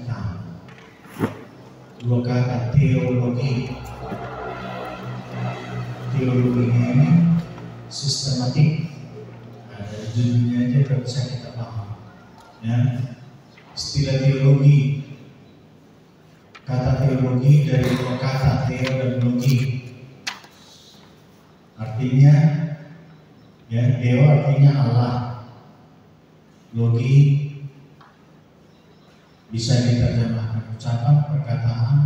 kita. Dua kata teologi. Teologi ini sistematik. Dari judulnya aja udah bisa kita paham. Ya, istilah teologi, kata teologi dari dua kata teo dan logi. Artinya, ya, teo artinya Allah. Logi bisa diterjemahkan ucapan, perkataan,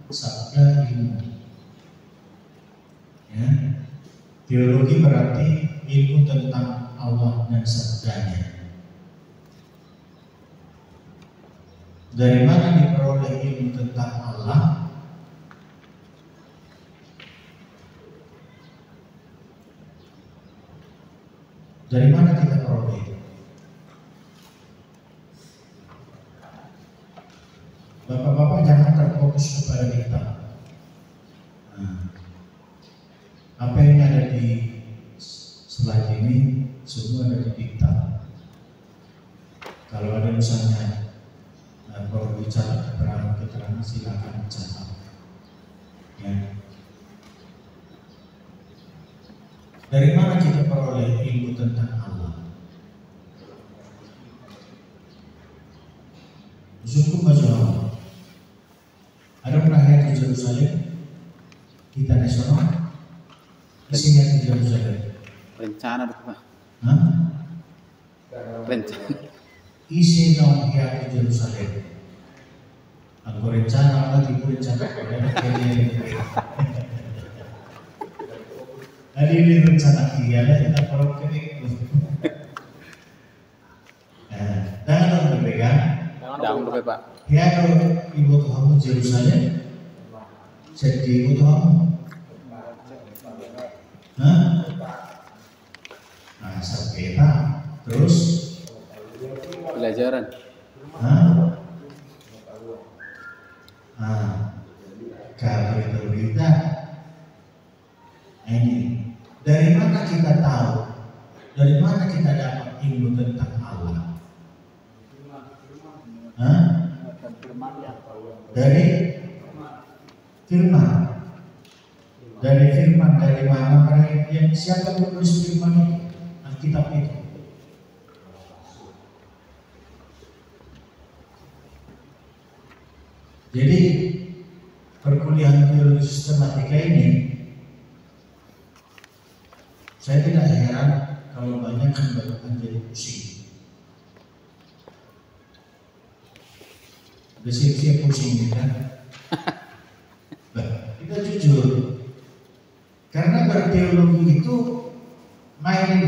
sabda, ilmu. Ya. Teologi berarti ilmu tentang Allah dan sabdanya. Dari mana diperoleh ilmu tentang Allah? Dari mana kita peroleh itu? Bapak-bapak jangan terfokus kepada kita. Apa yang ada di slide ini semua ada di diktat. Kalau ada misalnya perlu bicara keterangan silakan catat. Ya. Dari mana kita peroleh ilmu tentang Allah? Suku Majapahit. Ada pernah lihat di Jerusalem? Kita nasional. Isinya di Jerusalem. Rencana itu Pak. Hah? Rencana. Isi non di Jerusalem. Aku rencana apa tipu rencana Tadi ini rencana dia kita perlu kenik. Jangan dong berpegang. Jangan lupa Pak. Ya kalau ibu Tuhan Jerusalem, jadi ibu Tuhan. Hah? Nah, sepeda, terus Pelajaran. Hah? Kalau itu berita, ini dari mana kita tahu? Dari mana kita dapat ilmu tentang Allah? Hah? Dari firman. Dari firman, dari mana mereka yang siapa yang menulis firman itu? Alkitab itu. Jadi perkuliahan teologi sistematika ini saya tidak heran kalau banyak yang jadi pusing. Siap-siap pusing kan? Kita jujur, karena berteologi itu main,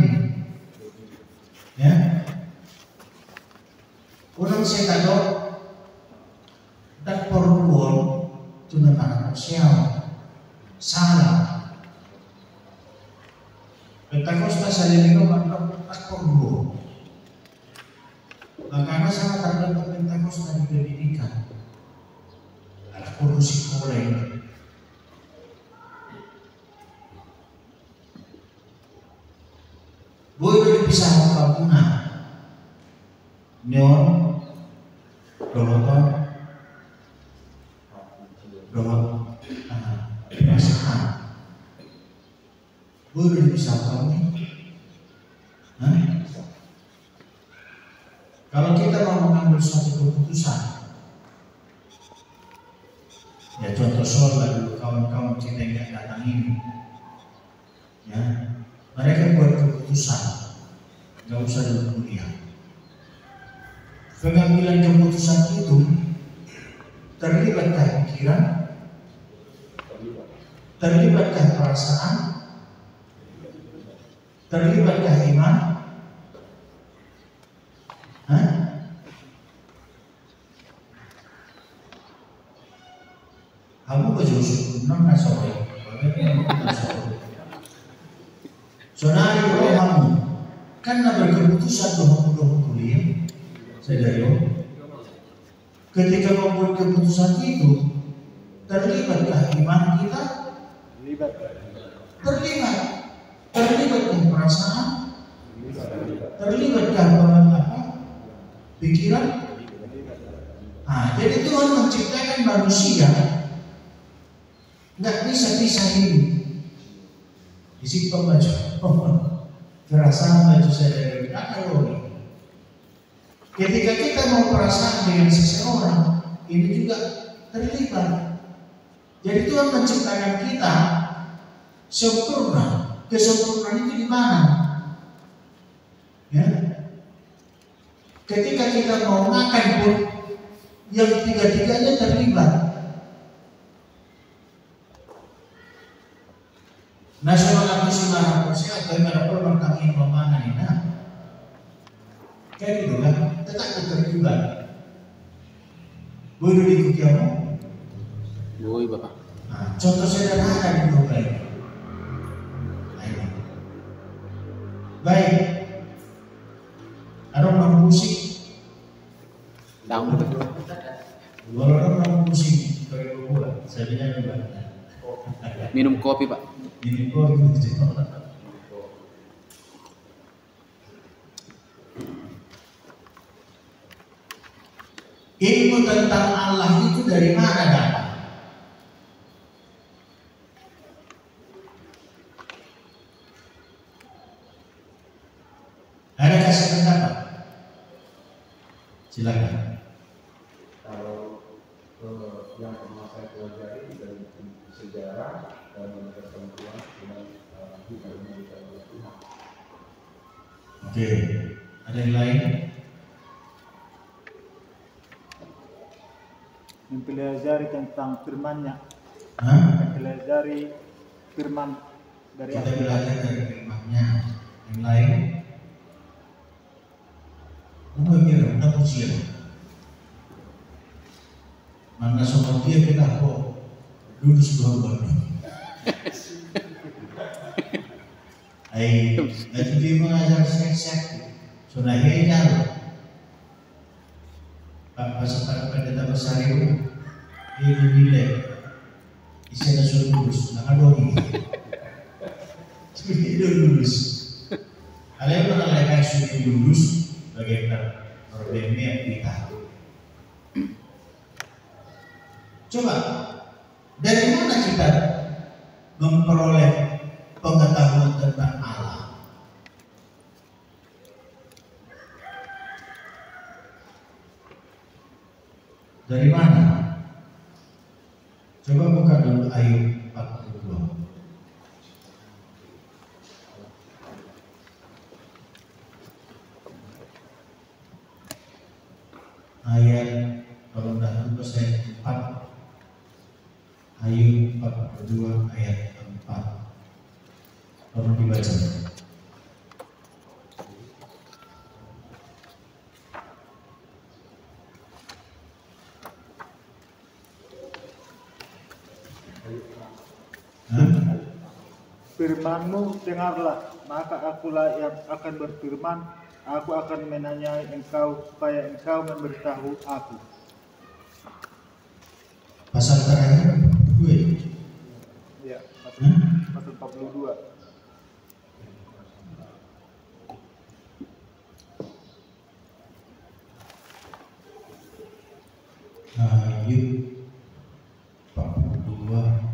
ya. Orang saya tahu dan perluan tunakan sosial salah. Pentakosta saya ini tak perlu. Karena sangat terdapat Pentakosta di pendidikan. Ada perlu sekolah. Boleh dipisah kampungnya. Nyon, Doroton, perasaan. Boleh dipisah kampung. Kalau kita mau mengambil suatu keputusan, ya contoh soal dulu kawan-kawan kita yang datang ini, ya mereka buat keputusan, nggak usah dulu kuliah. Pengambilan keputusan itu terlibatkah pikiran, terlibatkah perasaan, terlibatkah iman? Kamu berjusur enam nasore, saudari kamu karena berkeputusan doa kuliah, saudara. Ketika membuat keputusan itu, terlibatkah iman kita? Terlibat. Terlibatkah perasaan? Terlibatkah pikiran? jadi Tuhan menciptakan manusia nggak bisa ini. Disimpan baju, perasaan baju saya dari loh. Ketika kita mau perasaan dengan seseorang, ini juga terlibat. Jadi Tuhan menciptakan kita sempurna. Kesempurnaan itu di mana? Ya. Ketika kita mau makan pun, yang tiga-tiganya terlibat. Nasional aku sembarang kursi atau mereka bertanggung memanah ini, nah, kayak gitu kan, tetap terlibat. Boleh diikuti kamu? Boleh Bapak. Nah, contoh sederhana di Dubai. Baik, ada orang musik. Daun Bapak. Kalau orang musik, kalau buat, saya bilang juga. Minum kopi Pak. Ini kok gitu. Ilmu tentang Allah itu dari mana dapat? Ada kasih pendapat? Silakan. Kalau yang pernah saya pelajari dari sejarah dan ketentuan dengan hukum Tuhan. Oke, ada yang lain? Mempelajari tentang firman-Nya. Hah? Mempelajari firman dari Kita belajar dari firman-Nya. Yang lain? Mungkin udah usia. Mana sobat dia kita kok dulu sebelum Bandung. Itu dia mengajar seks. Sudah hejar. Pak peserta pendeta besar itu nilai isinya sudah lulus, nah dong sudah lulus. Kalian pernah lihat sudah lulus bagaimana problemnya kita? Coba dari mana kita memperoleh pengetahuan tentang Allah? Dari mana? Coba buka dulu Ayub 42. Ayat kalau tidak lupa saya 4. Ayub 42 ayat 4. Tolong dibaca. Firman-Mu dengarlah, maka akulah yang akan berfirman. Aku akan menanyai engkau supaya engkau memberitahu aku. Pasal terakhir gue. Ya, pasal 42. Ayub 42.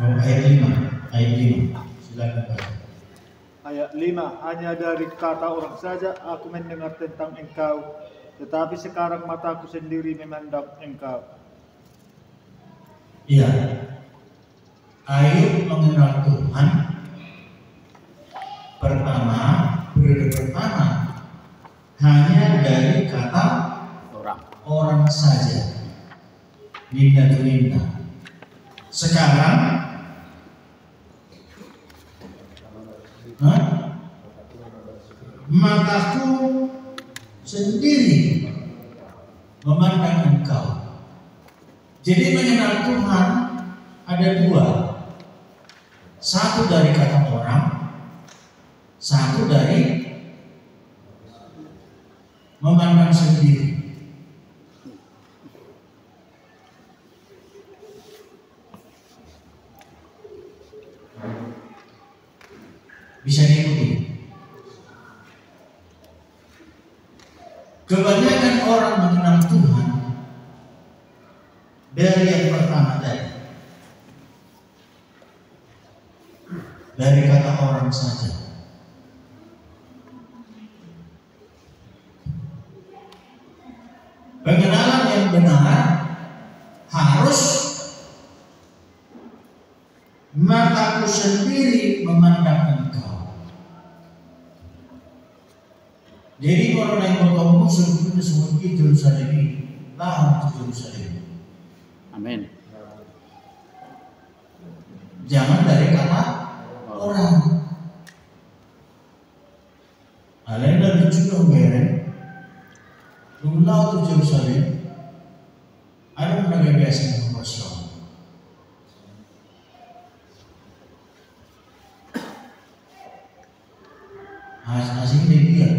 Oh, ayat 5. Ayat 5. Silakan Pak. Ayat 5, hanya dari kata orang saja aku mendengar tentang engkau, tetapi sekarang mataku sendiri memandang engkau. Iya. Ayub mengenal Tuhan periode pertama hanya dari kata orang saja. Ninda. Sekarang mataku sendiri memandang engkau. Jadi mengenal Tuhan ada dua. Satu dari kata orang, satu dari memandang sendiri. Bisa diikuti. Kebanyakan kebanyakan orang mengenal Tuhan dari yang pertama tadi, dari kata orang saja. Pengenalan yang benar harus mataku sendiri memandang engkau. Jadi kalau naik motor musuh itu semua di Yerusalem ini, lahir di Yerusalem. Amin. Jangan dari kata orang. Alenda lucu bereng, lumlau di Yerusalem, ada berbagai biasa proporsional. Asing dia.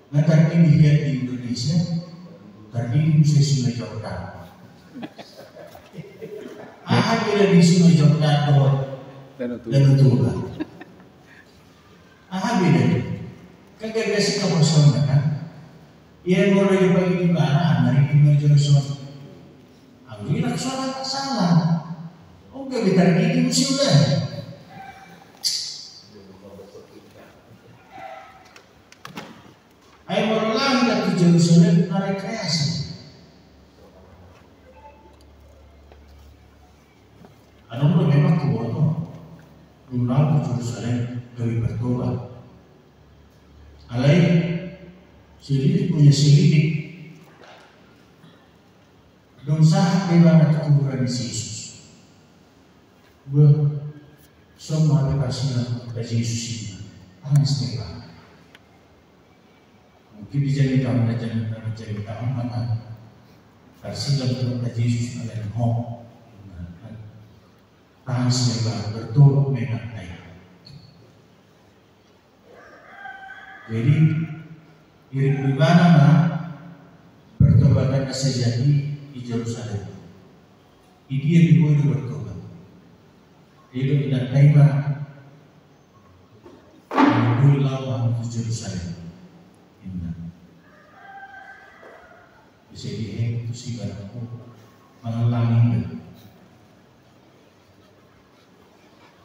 Nah, tadi dilihat di Indonesia, tadi di Sungai Jordan. Bila di Sungai Jordan dan Tuba. Bila itu, kan gak biasa kawasan kan? Ia mau lagi pagi di mana? Dari Sungai Jordan. Alhamdulillah soal salah. Oh, gak bisa di musim lah. Ayo orang lagi di Yerusalem rekreasi. Ada orang memang kuat, rumah di Yerusalem dari bertobat. Alai selidik punya selidik. Dosa di mana kuburan Yesus. Semua dikasih dari Yesus ini. Tangis mereka. Mungkin dijadikan maka kasih dalam kata Yesus adalah hom. Tangis mereka bertobat mereka. Jadi diri pribadi pertobatan sejati di Yerusalem. Ini yang dibuat bertobat. Dia tidak terima menunggu lawan di Yerusalem. Bisa dihek itu si barangku mengulangi.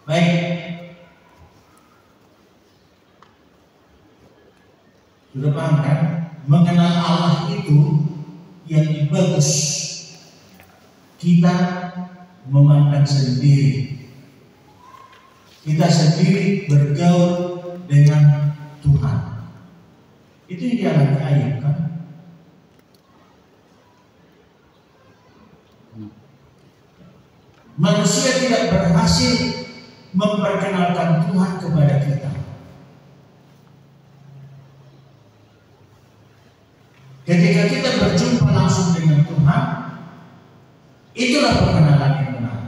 Baik, sudah paham kan? Mengenal Allah itu yang bagus kita memandang sendiri, kita sendiri bergaul dengan Tuhan. Itu yang dialami Ayub kan? Manusia tidak berhasil memperkenalkan Tuhan kepada kita. Ketika kita berjumpa langsung dengan Tuhan, itulah perkenalan yang benar.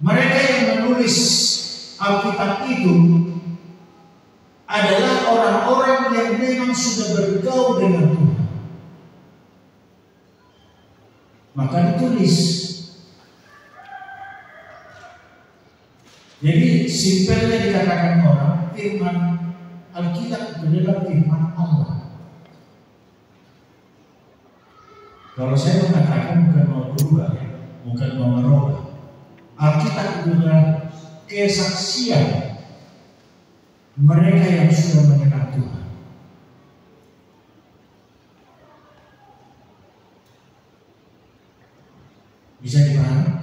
Mereka yang menulis Alkitab itu adalah orang-orang yang memang sudah bergaul dengan Tuhan. Maka ditulis. Jadi simpelnya dikatakan orang, firman Alkitab itu adalah firman Allah. Kalau saya mengatakan bukan mau berubah, bukan mau merubah. Alkitab itu adalah kesaksian mereka yang sudah mengenal Tuhan. Bisa dipahami?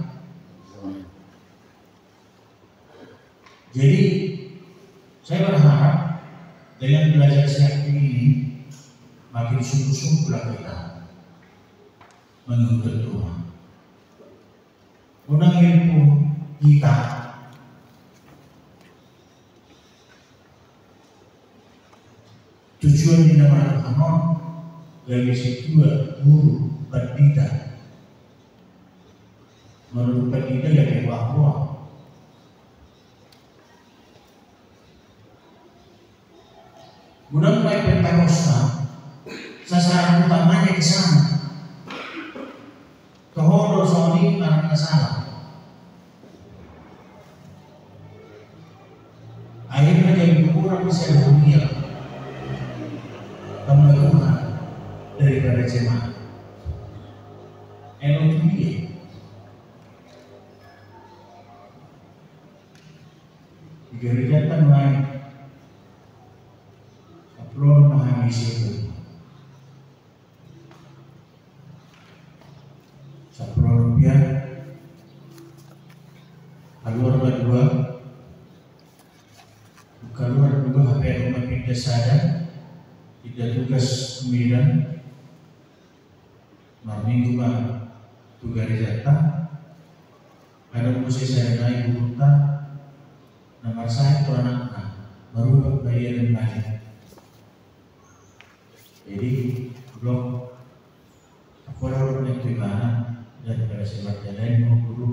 Jadi saya berharap dengan belajar sehat ini makin sungguh-sungguhlah kita menuntut Tuhan. Undang ilmu kita tujuan di nama Tuhan dari kedua guru pendeta. Menurut pendeta yang bahwa mudah-mudahan Pentakosta sasaran utamanya ke sana. Tohodo soni karena salah. Akhirnya jadi kurang para jemaat. Elok dia. Gereja lain perlu memahami siapa. Sepuluh rupiah keluar dua HP rumah pindah sadar tidak tugas 9 minggu tugas jatah ada musik saya naik buta nomor saya itu anak baru bayar dan bayar. Jadi blok aku orang yang gimana dan pada sebab jalan mau guru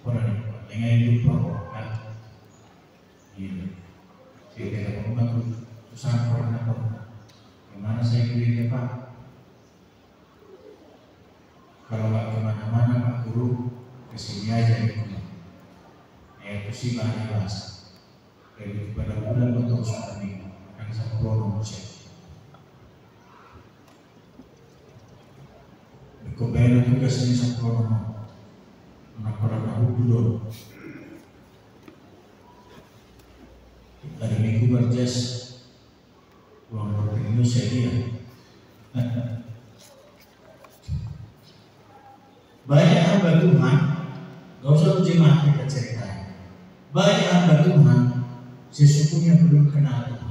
orang dengan itu kan gitu. Jadi kalau kamu susah orang apa gimana saya pilih Pak? Kalau nggak kemana-mana Pak Guru kesini aja di rumah. Itu sih banyak bahasa. Kayak pada bulan atau seminggu akan saya keluar musik. Kebayang tugas ini saya keluar anak tahu dulu. Hari Minggu berjas uang ini saya dia. Banyak hamba Tuhan, gak usah jemaat kita cerita. Banyak hamba Tuhan sesungguhnya belum kenal Tuhan.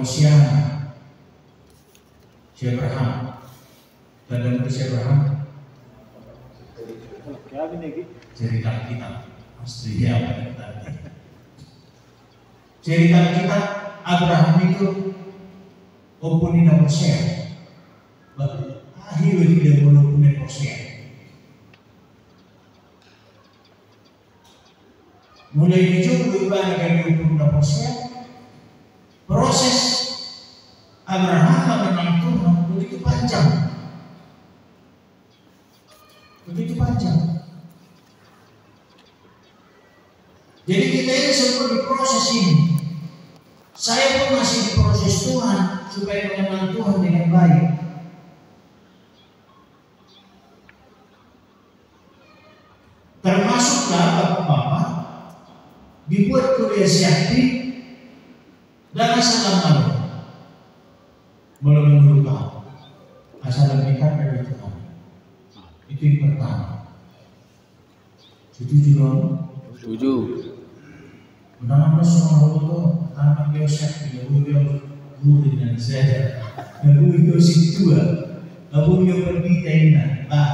Siapa si Abraham dan si Abraham cerita kita pasti apa kita cerita kita Abraham itu opunina persen akhir tidak boleh persen mulai dicoba ibadah 20%. Proses Abraham mengenal Tuhan begitu panjang, Jadi kita ini semua di proses ini. Saya pun masih di proses Tuhan supaya mengenal Tuhan dengan baik. Termasuklah bapak-bapak dibuat kuliah syakti dan asal malu menurut Tuhan asal dekat dari Tuhan itu yang pertama. Setuju dong? Setuju. Menanam semua itu tanpa biosek tidak boleh guru dan saya guru itu situ abu yang berbeda nah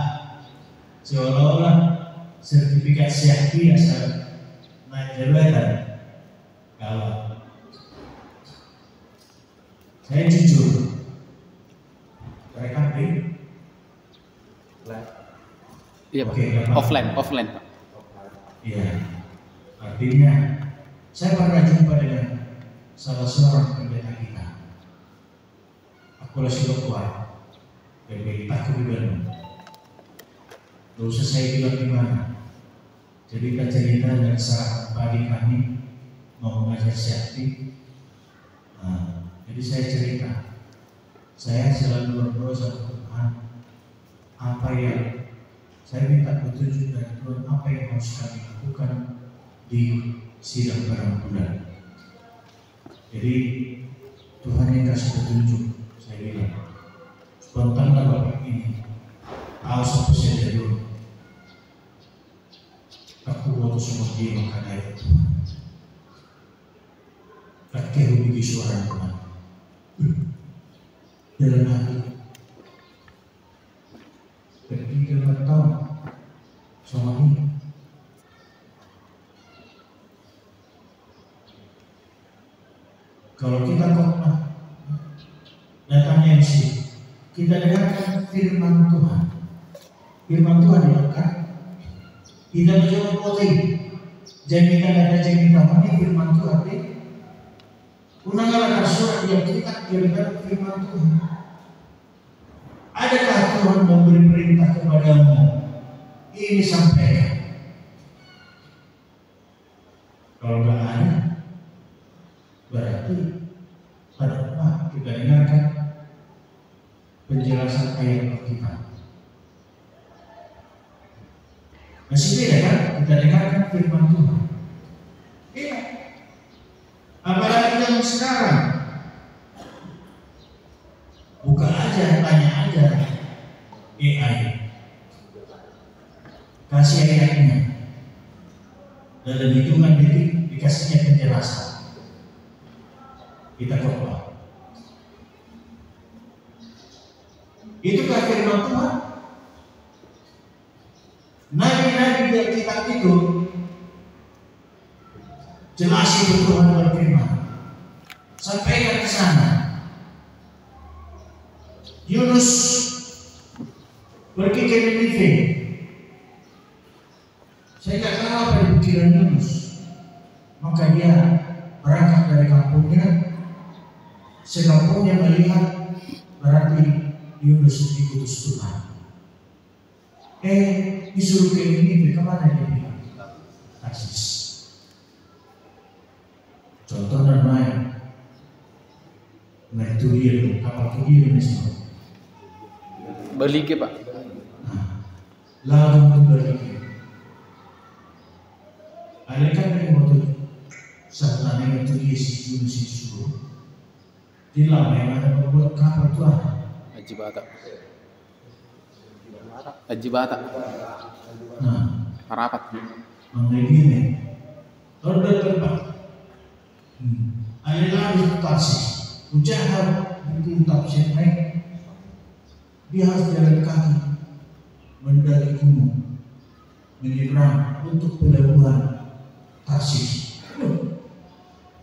seolah-olah sertifikat syakti asal naik jabatan kawan. Saya jujur, mereka iya Pak. Offline Pak. Iya, artinya saya pernah jumpa dengan salah seorang pendeta kita. Aku sudah kuat, dari aku di Bandung. Gak usah saya bilang di mana. Cerita dan saat pagi kami mau mengajar syakti. Jadi saya cerita, saya selalu berdoa sama Tuhan, apa yang saya minta petunjuk dari Tuhan, apa yang harus kami lakukan di sidang barang bulan. Jadi Tuhan yang kasih petunjuk, saya bilang, spontanlah Bapak ini, awas apa saja dulu. Aku buat semua dia makan air Tuhan. Kakek rugi suara Tuhan. Dalam hati bertiga tahun sama ini kalau kita khotbah datang MC kita dengarkan firman Tuhan dengarkan kita mencoba poting jaminan ada jaminan ini firman Tuhan unang-unang surat yang kita dengar firman Tuhan. Adakah Tuhan memberi perintah kepadamu? Ini sampaikan. Kalau penjelasan ayat Alkitab. Masih beda kan? Kita dengarkan firman Tuhan. Iya. Apalagi yang sekarang. Buka aja, tanya aja AI. Kasih ayatnya. Dalam hitungan detik dikasihnya penjelasan. Kita coba. Itukah firman Tuhan? Nabi-nabi di Alkitab itu jelas itu Tuhan berfirman. Sampaikan ke sana. Yunus pergi ke Ninive. Saya tidak tahu apa yang pikiran Yunus. Maka dia berangkat dari kampungnya. Sekampungnya melihat berarti Yunus diutus Tuhan. Disuruh ke Ninive, kemana dia bilang? Tarsis. Contoh dan main. Nah itu dia, kapal itu dia. Beli ke Pak? Lalu berbalik. Ada kan yang waktu saat nanya itu dia si Yunus itu di lama yang ada membuat kapal itu ada. Haji Batak. Haji Batak. Nah, Harapat. mengenai ini, kalau dia terbang, ada lagi Tarsis. Ujahan itu tafsir naik. Dia harus jalan kaki mendaki gunung menyeberang untuk pelabuhan Tarsis.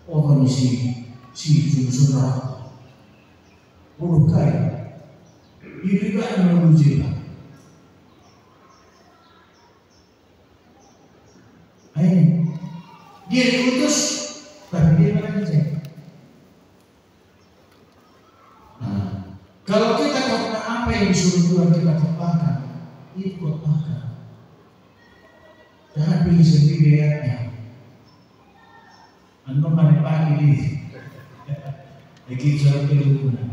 Orang si Yunus Puluh kali ini juga menuju Pak. Dia diutus tapi dia mengajak. Kalau kita kata apa yang disuruh Tuhan kita katakan, ikut makan. Jangan pilih sendiri ayatnya. Anda mari pagi ini, ikut pilih.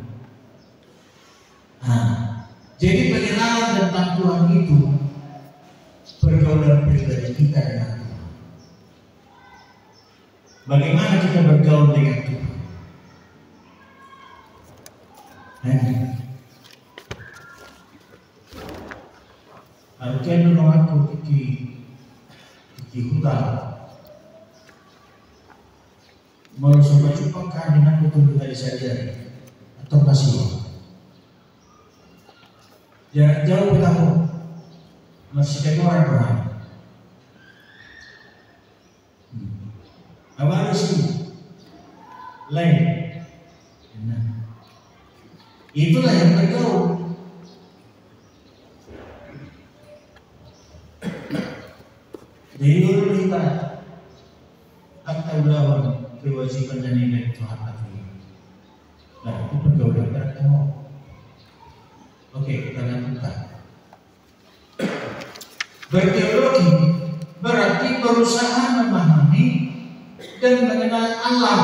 Jadi pengenalan tentang Tuhan itu pergaulan pribadi kita dengan Tuhan. Bagaimana kita bergaul dengan Tuhan? Harusnya dulu aku di hutan mau coba dengan betul dari saja atau masih jarak jauh kita masih keluar orang apa harus lain. Itulah yang bergaul. Dari dulu kita akta ulawan kewajiban dan nilai Tuhan hati. Nah itu pergaulan kita mau. Oke, kita lanjutkan. Berteologi berarti berusaha memahami dan mengenal Allah.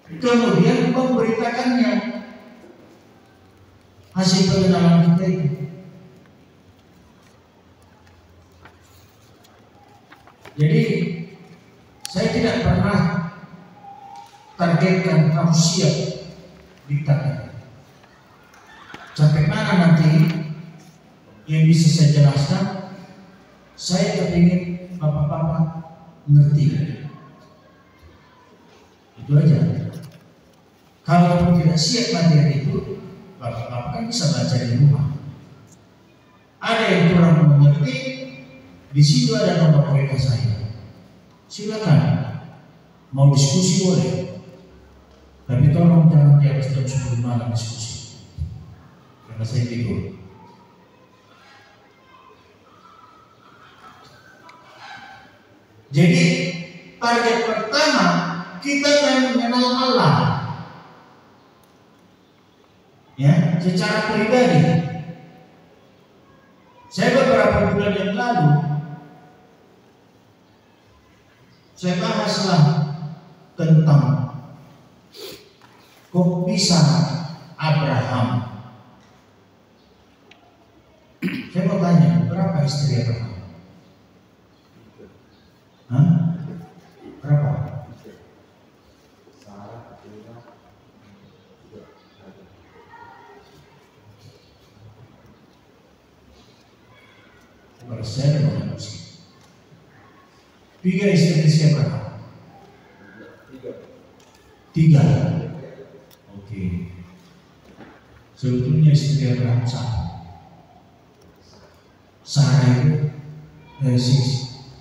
Kemudian memberitakannya hasil pengenalan kita itu. Jadi saya tidak pernah targetkan kamu siap ditanya. Sampai mana nanti yang bisa saya jelaskan? Saya kepingin bapak-bapak ngerti. Itu aja. Kalau kamu tidak siap materi itu, bapak-bapak kan bisa baca di rumah. Ada yang kurang mengerti, di situ ada nomor WA saya. Silakan, mau diskusi boleh, tapi tolong jangan di atas jam 10 malam diskusi, karena saya tidur. Jadi target pertama kita akan mengenal Allah. Ya, secara pribadi. Saya beberapa bulan yang lalu saya bahaslah tentang kok bisa Abraham? Saya mau tanya, berapa istri Abraham? Hah? Berapa? Sarah, Sarah, Persen manusia. 3 istri siapa? 3. Oke. Sebetulnya istri Abraham satu. Sarah itu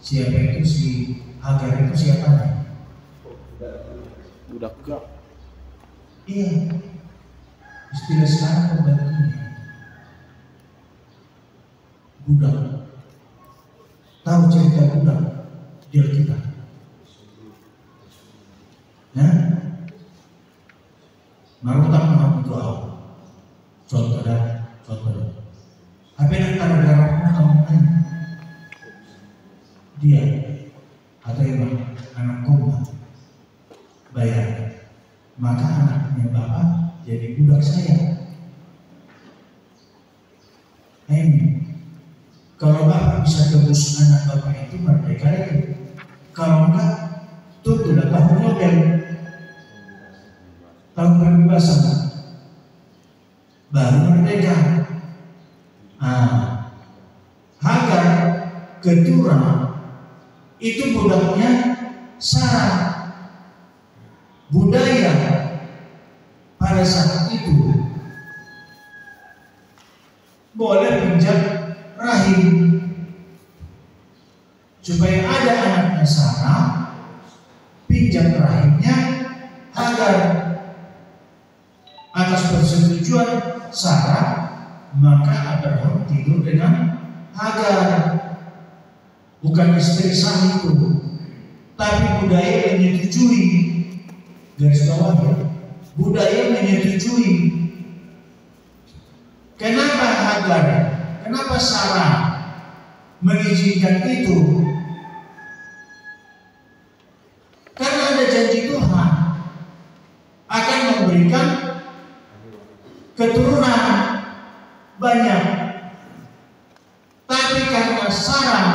siapa itu si Hagar itu siapa? Budak. Iya. Istilah sekarang pembantunya. Budak. Tahu cerita budak di Alkitab? Nah, Marutang mengaku doa. Contoh. Apa yang antara darahmu kamu tanya? Dia atau emang anak koma bayar, maka anaknya bapak jadi budak saya. Kalau bapak bisa tebus anak bapak itu merdeka itu. Kalau enggak, tunggulah tahun Nobel, tahun kebebasan, baru merdeka. Hagar keturah itu budaknya Sarah. Budaya pada saat itu boleh pinjam rahim supaya ada anaknya Sarah, pinjam rahimnya Hagar. Atas persetujuan Sarah, maka Abraham tidur dengan Hagar. Bukan istri sah itu, tapi budaya menyetujui. Garis bawah ya, budaya menyetujui. Kenapa Hagar? Kenapa Sarah mengizinkan itu? Karena ada janji Tuhan akan memberikan keturunan banyak. Tapi karena Sarah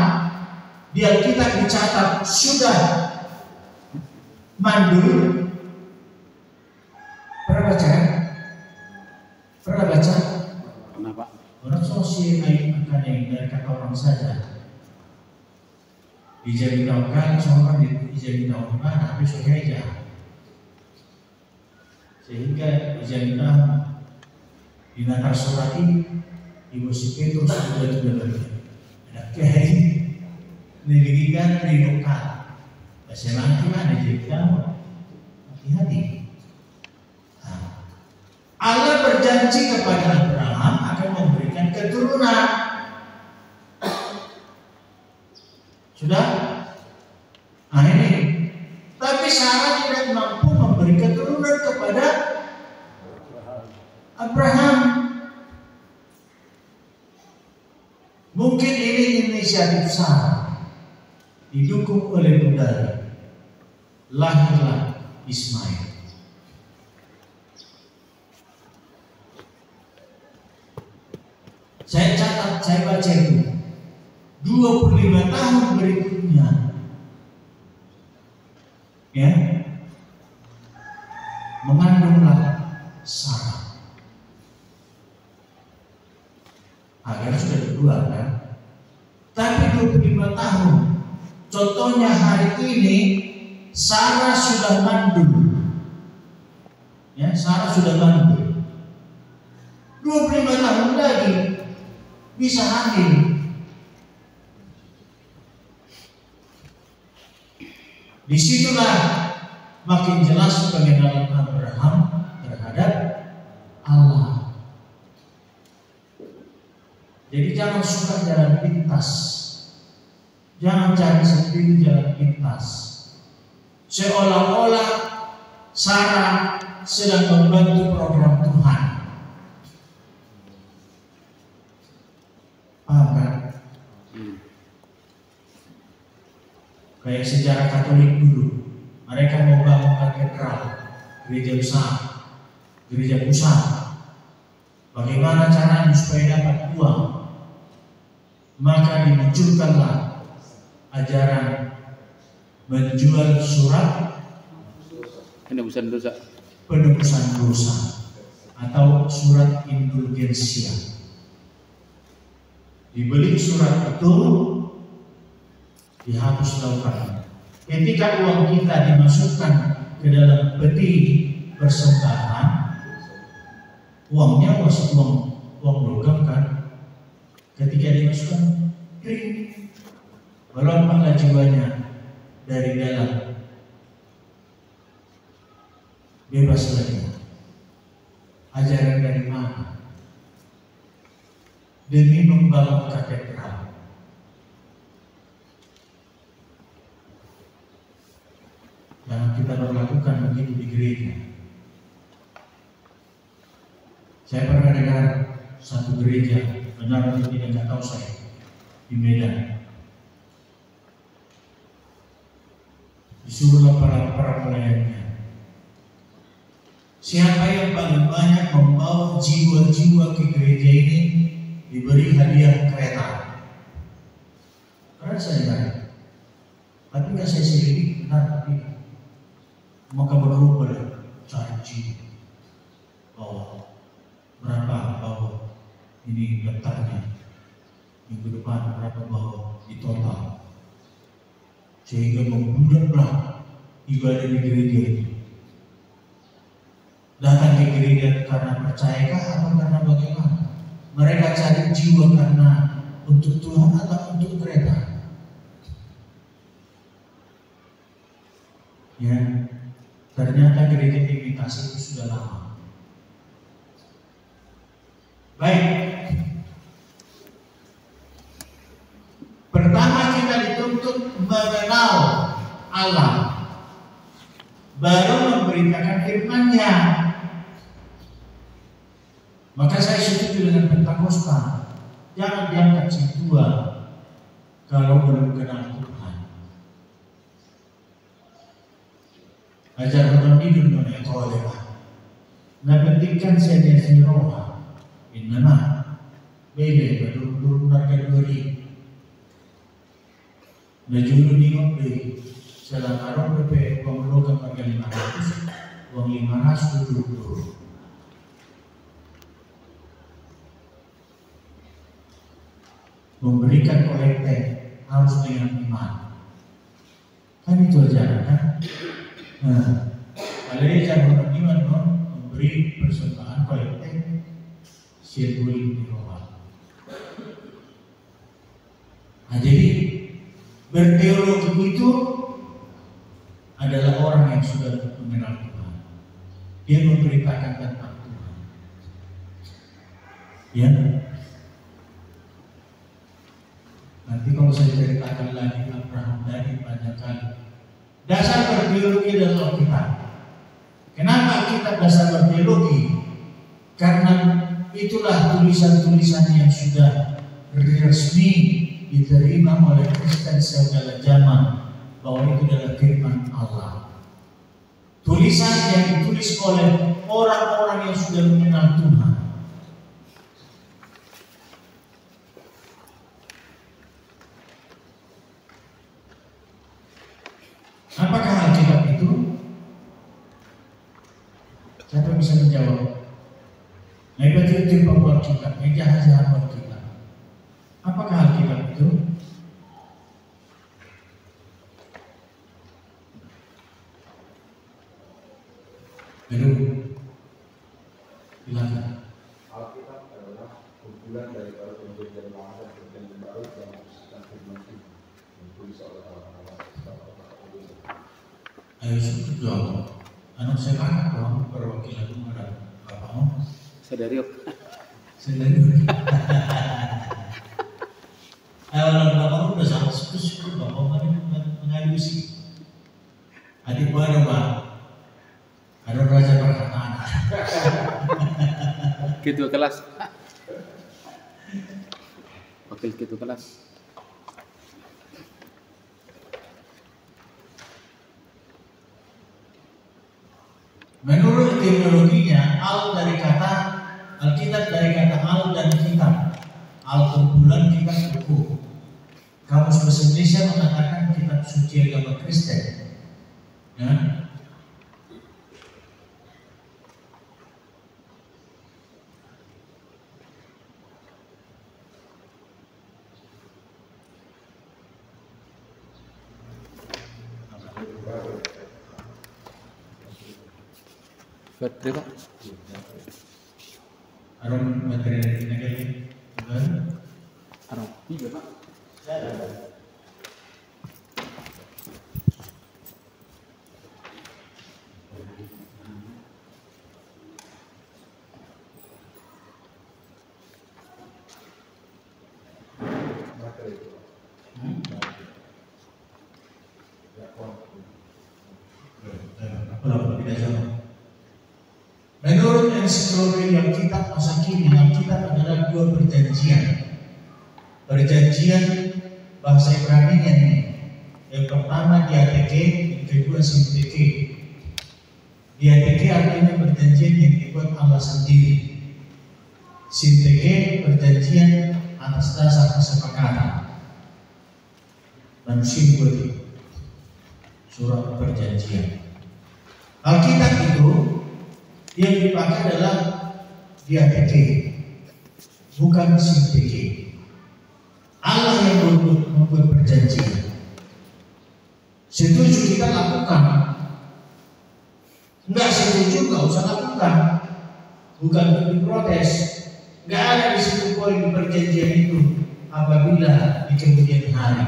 di Alkitab dicatat sudah mandul. Pernah baca? Kenapa? Orang sosial akan yang dari kata orang saja. Ijazah tahun seorang ijazah tahun mana? Tapi surga sehingga ijazah di Natal Surati Ibu si Petrus sudah lagi. Ada kayak niligikan rinukan. Selang mana jadi hati-hati. Allah berjanji kepada Abraham akan memberikan keturunan. Sudah? Ini. Tapi Sarah tidak mampu memberi keturunan kepada Abraham. Mungkin ini inisiatif Sarah didukung oleh budaya. Lahirlah Ismail. Saya catat, saya baca itu 25 tahun berikutnya, ya, mengandunglah Sarah. Hagar sudah kedua kan, tapi 25 tahun. Contohnya hari ini Sarah sudah mandul, ya, Sarah sudah mandul. 25 tahun lagi bisa hamil. Disitulah makin jelas pengenalan Abraham terhadap Allah. Jadi jangan suka jalan pintas, jangan cari sendiri jalan pintas, seolah-olah Sarah sedang membantu program Tuhan. Paham kan? Kayak sejarah Katolik dulu, mereka mau bangun katedral, gereja besar, gereja pusat. Bagaimana caranya supaya dapat uang? Maka dimunculkanlah ajaran menjual surat penebusan dosa. penebusan dosa atau surat indulgensia. Dibeli surat itu, dihapus lautan. Ketika uang kita dimasukkan ke dalam peti persembahan, uangnya masih uang logam kan? Ketika dimasukkan, ring, melompatlah jiwanya dari dalam, bebas lagi. Ajaran dari mana? Demi membangun katedral. Yang kita berlakukan begitu di gereja. Saya pernah dengar satu gereja, benar atau tidak nggak tahu saya, di Medan. Disuruhlah para pelayannya, siapa yang paling banyak membawa jiwa-jiwa ke gereja ini diberi hadiah kereta. Karena saya dengar, tapi nggak saya selidiki benar tapi maka berubah janji bahwa berapa bahwa ini daftarnya minggu depan, berapa bahwa di total, sehingga membudaklah ibadah di gereja ini. Datang ke gereja karena percayakah atau karena bagaimana? Mereka cari jiwa karena untuk Tuhan atau untuk kereta? Ya, ternyata gereja imitasi itu sudah lama. Baik. Pertama kita dituntut mengenal Allah, baru memberitakan firman-Nya. Maka saya setuju dengan Pentakosta, jangan diangkat si tua kalau belum kenal Tuhan. Ajar orang hidup mengenai toleran. Nah, pentingkan saya si roha. Innama bebe berdurun harga 2.000. Najulu di ngopi selama orang DP pemulukan harga 500, uang 500 dulu. Memberikan kolekte harus dengan iman. Kan itu ajaran kan? Nah, kalau dia jangan iman non memberi persembahan kolekte sirkuling di roha. Nah, jadi berteologi itu adalah orang yang sudah mengenal Tuhan. Dia memberitakan tentang Tuhan. Ya. Nanti kalau saya ceritakan lagi Abraham dari banyak kali. Dasar berteologi adalah Alkitab. Kenapa kita dasar berteologi? Karena itulah tulisan-tulisan yang sudah resmi diterima oleh Kristen segala zaman, bahwa itu adalah firman Allah. Tulisan yang ditulis oleh orang-orang yang sudah mengenal Tuhan. Apakah Alkitab itu? Siapa bisa menjawab? Nah, itu pembuat Alkitab, jahat-jahat Alkitab. Apakah Alkitab itu? Belum. Silakan. Alkitab adalah kumpulan dari para perjanjian lama dan perjanjian baru yang mengkhususkan firman Tuhan yang ditulis oleh orang-orang Ayo sebut dong. Anak saya kan dong perwakilan ada bapakmu. Sadari yuk. Sendiri. Orang bapakmu udah sangat syukur bapak mengadusi. Adik gua ada bang. Ada raja perkataan. Ketua kelas. Wakil ketua kelas. Menurut etimologinya, al Alkitab dari kata al dan kitab. Al kumpulan, kitab buku. Kamus Bahasa Indonesia mengatakan kitab suci agama Kristen. Ya. Baterai Pak. Aron materi dari negara Arah 3 Pak. Menurut ensiklopedia Alkitab masa kini, Alkitab adalah dua perjanjian. Perjanjian bahasa Ibrani ini. Yang pertama diateke, yang kedua sinteke. Diateke artinya perjanjian yang dibuat Allah sendiri. Sinteke perjanjian atas dasar kesepakatan. Dan simbol surat perjanjian. Alkitab itu yang dipakai adalah diateke, bukan sinteke. Allah yang membuat perjanjian. Setuju kita lakukan, enggak setuju enggak usah lakukan. Bukan untuk diprotes. Enggak ada di situ poin di perjanjian itu apabila di kemudian hari.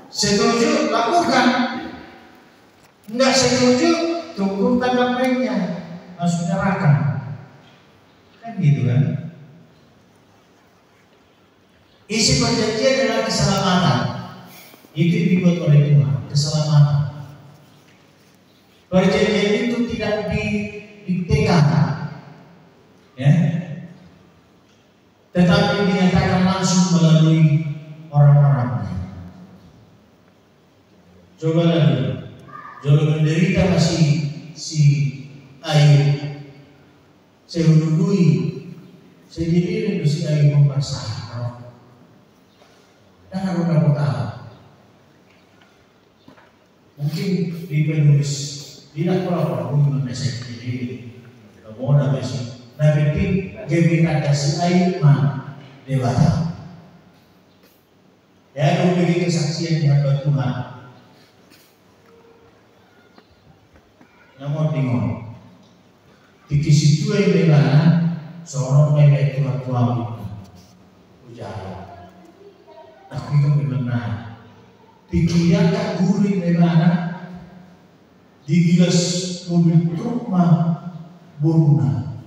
Setuju lakukan. Enggak setuju, tunggu tanggal mainnya, langsung nyerahkan. Kan gitu kan? Isi perjanjian adalah keselamatan. Itu dibuat oleh Tuhan, keselamatan. Perjanjian itu tidak didiktekan, ya, tetapi dinyatakan langsung melalui orang-orangnya. Coba lagi. Jolo menderita masih si Ayub, saya menunggui, saya jadi si Ayub mempersahat. Dan aku dapat tahu, mungkin di penulis tidak apa mungkin saya jadi tidak mau nabi si nabi pun gebita si Ayub mah dewasa. Ya, memberi kesaksian di hadapan Tuhan. Namun bingung. Di situ yang bagaimana seorang nenek tua-tua itu ujar. Tapi itu benar. Pikiran tak gurih bagaimana di gilas mobil truk mah Boruna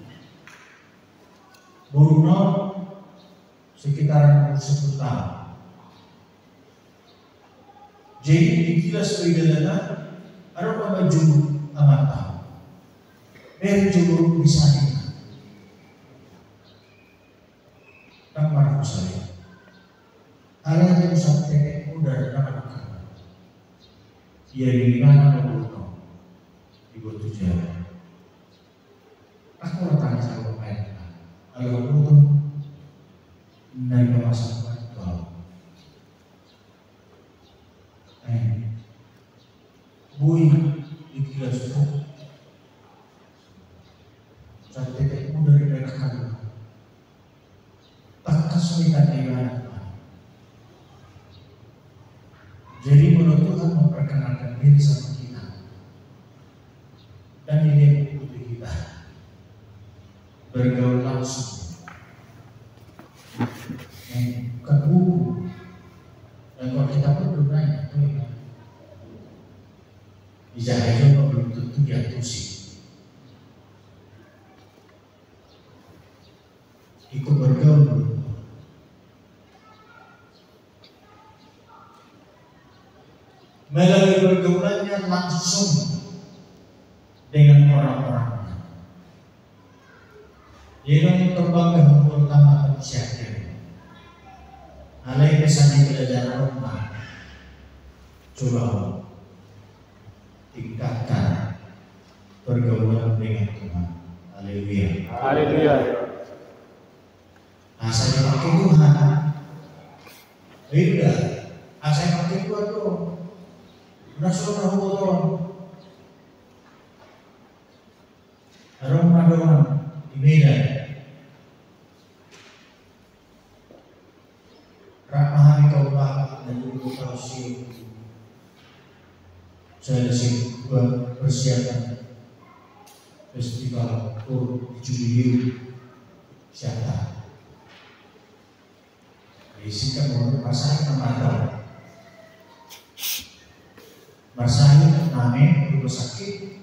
sekitaran 10 tahun. Jadi di gilas perjalanan ada apa jumlah amat tahu. Dari jumlah bisa dengar. Tak marah saya. Allah yang sampai muda dan anak. Ia di mana membunuh ibu tujuan. Aku bertanya sama mereka. Kalau butuh dari masalah itu. Bui dikira suku saat tetekmu dari daerah kamu tak kesulitan ibadah. Jadi menurut Tuhan memperkenalkan diri sama kita dan ini butuh kita bergaul langsung bukan buku. Dan kalau kita pun belum nanya Ijahiyo belum tentu diatusi. Ikut bergaul. Melalui pergaulannya langsung dengan orang-orangnya. Yang terbangga hukum utama manusia. Alai pesan di pelajaran rumah. Coba tingkatkan pergaulan dengan Tuhan. Haleluya. Haleluya. Saya pakai Tuhan. Udah, saya pakai Tuhan tuh. Nasional hukum. Ramadan di Medan. Ramah kau bapak dan ibu kau sih. Saya disini buat persiapan festival tur Jubilee Syata. Isikan menurut masalah teman-teman. Masalah namanya rumah sakit.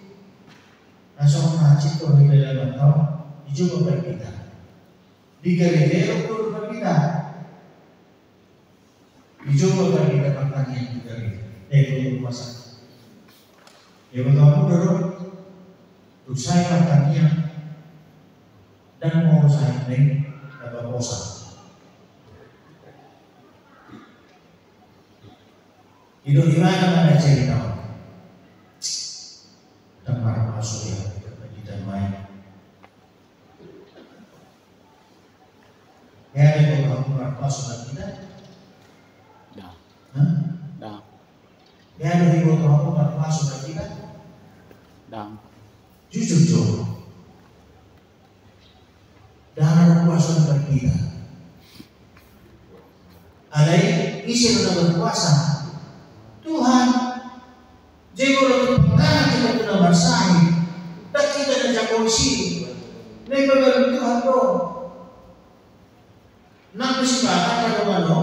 Langsung ngaji tuh di dalam tahun dicoba berbeda. Di Galileo pun berbeda. Dicoba berbeda pertanyaan di Galileo. Rumah sakit. Ya kamu dorong untuk saya pertanyaan dan mau saya neng dapat bosan. Itu di mana cerita? Dan para masuk ya kita main. Ya ada kamu para masuk kita? Dah. Hah? Dah. Ya ada kamu para masuk kita? Dah. Jujur. Dalam puasa berbeda. Ada isi dalam berpuasa. Tuhan, jika orang pertama kita sudah bersaing, dan kita ada polisi, lepas Tuhan tu, nak bersepakat pada mana,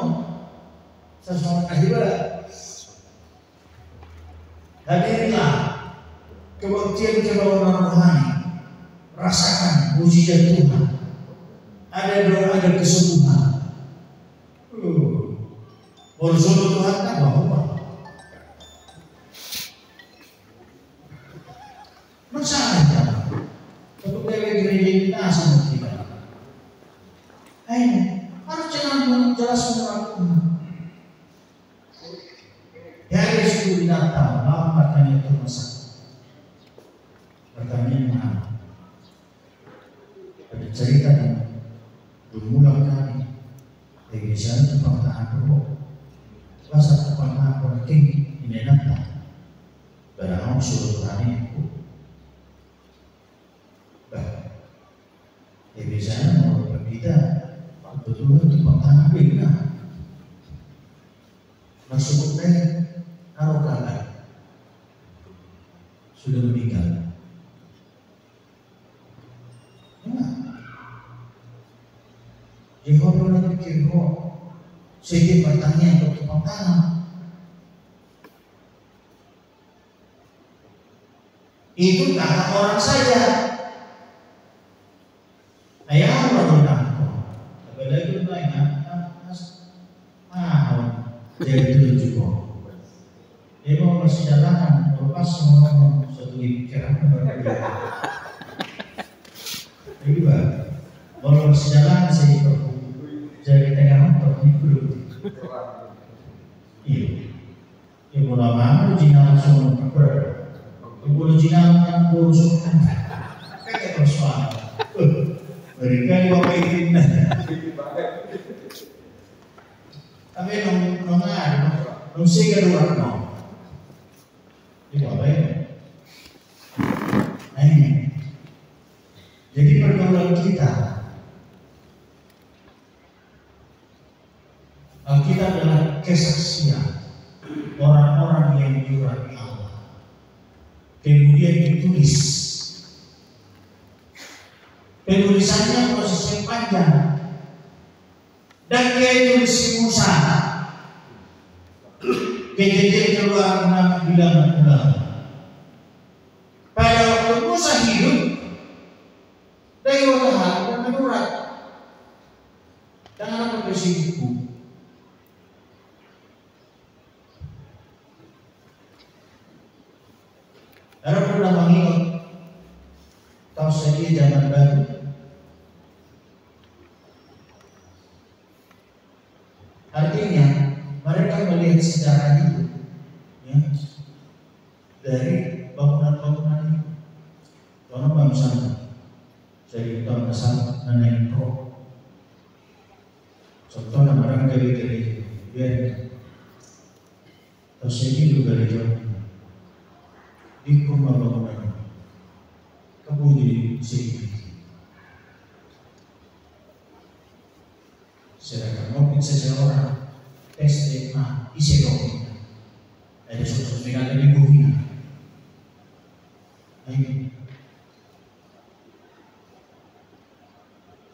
sesuatu hebat. Hadirlah kebaktian rohani, rasakan mujizat Tuhan. Ada doa, ada kesembuhan. Bersama Tuhan tak apa-apa. Masalahnya, untuk gereja kita sama kita. Harus jangan menjelaskan aku. Dari situ datang, apa pertanyaan itu masak? Pertanyaan mana? Ada cerita berulang kali. Gereja itu pertanyaan dulu. Masa pertanyaan penting ini datang. Barang suruh tanya aku. Biasanya mau berbeda, betul itu pertanyaan beda. Masuk ke taruh kalah sudah meninggal. Jehova lagi pikir sedikit pertanyaan untuk pertanyaan. Itu kata orang saja. Ayah orang kampung, apalagi banyak jadi itu juga. Dia mau perjalanan, lepas semua satu pikiran berbeda. Jadi kalau perjalanan saya itu jadi tengah untuk hidup. Iya. Ibu lama original semua berada. Ibu original kan kurus kan. Kayak persoalan. Mereka bapak itu tapi nong sih kedua nong di bapak ini. Jadi pergaulan kita Alkitab adalah kesaksian orang-orang yang diurapi Allah, kemudian ditulis. Penulisannya proses yang panjang dan dia tulis Musa kejadian keluar bilang pada waktu Musa hidup dari orang dan menurat dengan apa bersibuk. Ada pernah mengingat tahu saja zaman baru. Artinya mereka melihat sejarah itu ya, dari bangunan-bangunan itu. dari tahun asal nanain pro. Contohnya barang dari biar terus ini juga dari Jawa di rumah bangunan kamu di sini. Sedangkan mungkin seseorang SMA isi dokumen ada sosok negara di bumi. Ini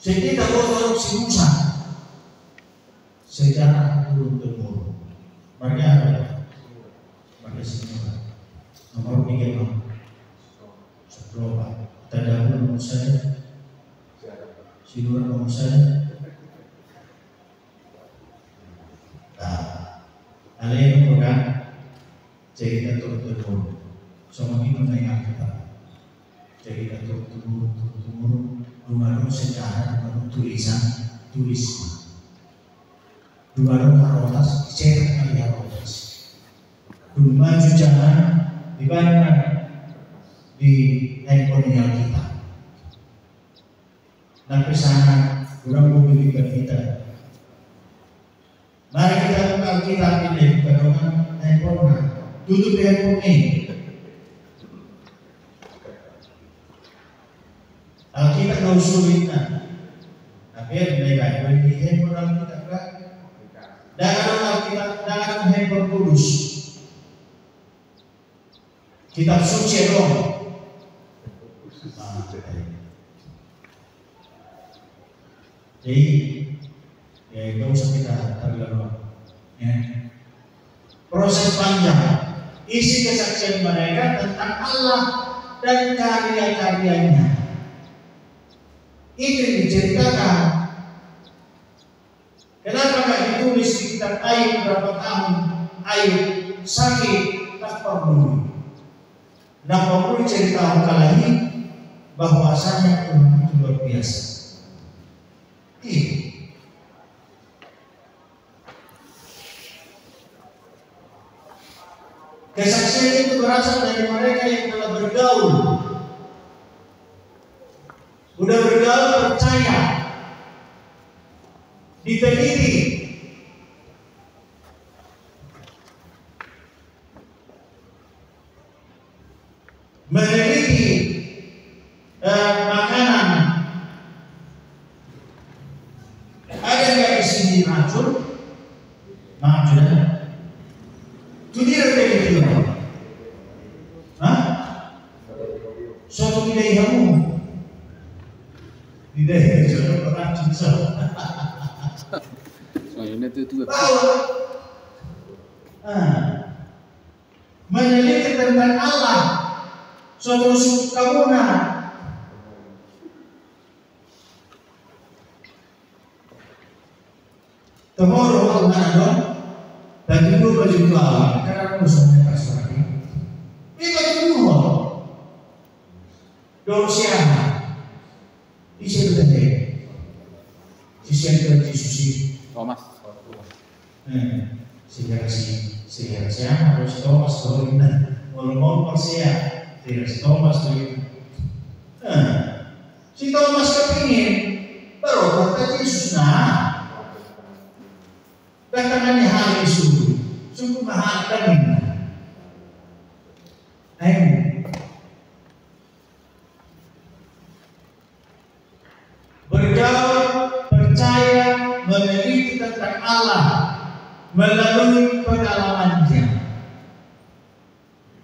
jadi tak korupsi Musa secara turun-temurun. Mereka ada pada semua nomor 3 sebelum terdahulu Musa si dua Musa. Hal ini bukan cerita turun-temurun. Semua itu mengingat kita cerita turun-temurun. Rumah sejarah, rumah tulisan, rumah Harotas, dicetak oleh Harotas. Rumah jangan dibayangkan di handphone kita. Tapi sana kurang memiliki kita. Mari kita buka Alkitab ini dengan handphone. Tutup handphone ini. Alkitab nggak usulin, tapi mereka beri handphone Alkitab kan? Dengan Alkitab, dengan handphone kudus, kitab suci dong. Jadi, ya itu usah kita terlalu. Ya. Proses panjang, isi kesaksian mereka tentang Allah dan karya-karyanya. Itu diceritakan. Kenapa nggak ditulis di kitab Ayub berapa tahun Ayub sakit tak peduli. Nah, perlu cerita kali bahwasanya Tuhan itu luar biasa. Kesaksian itu berasal dari mereka yang telah bergaul. Udah bergaul, percaya, diteliti, meneliti makanan, ada nggak di sini racun? Maaf sudah, itu dia teliti, suatu wilayahmu. Tidak ada jodoh orang cinta. Soalnya itu juga. Meneliti tentang Allah, suatu kamunan. Tomorrow Allah dong, dan dulu baju Allah karena musuhnya kasar ini. Ini baju dulu, dosia. Isi betul sisi Yesus Thomas. Sehingga harus Thomas Dorinda, walaupun Persia tidak Thomas Dorinda. Si Thomas kepingin baru kata Yesus datangannya hari sungguh mahal dan bergaul, percaya, meneliti tentang Allah melalui pengalamannya.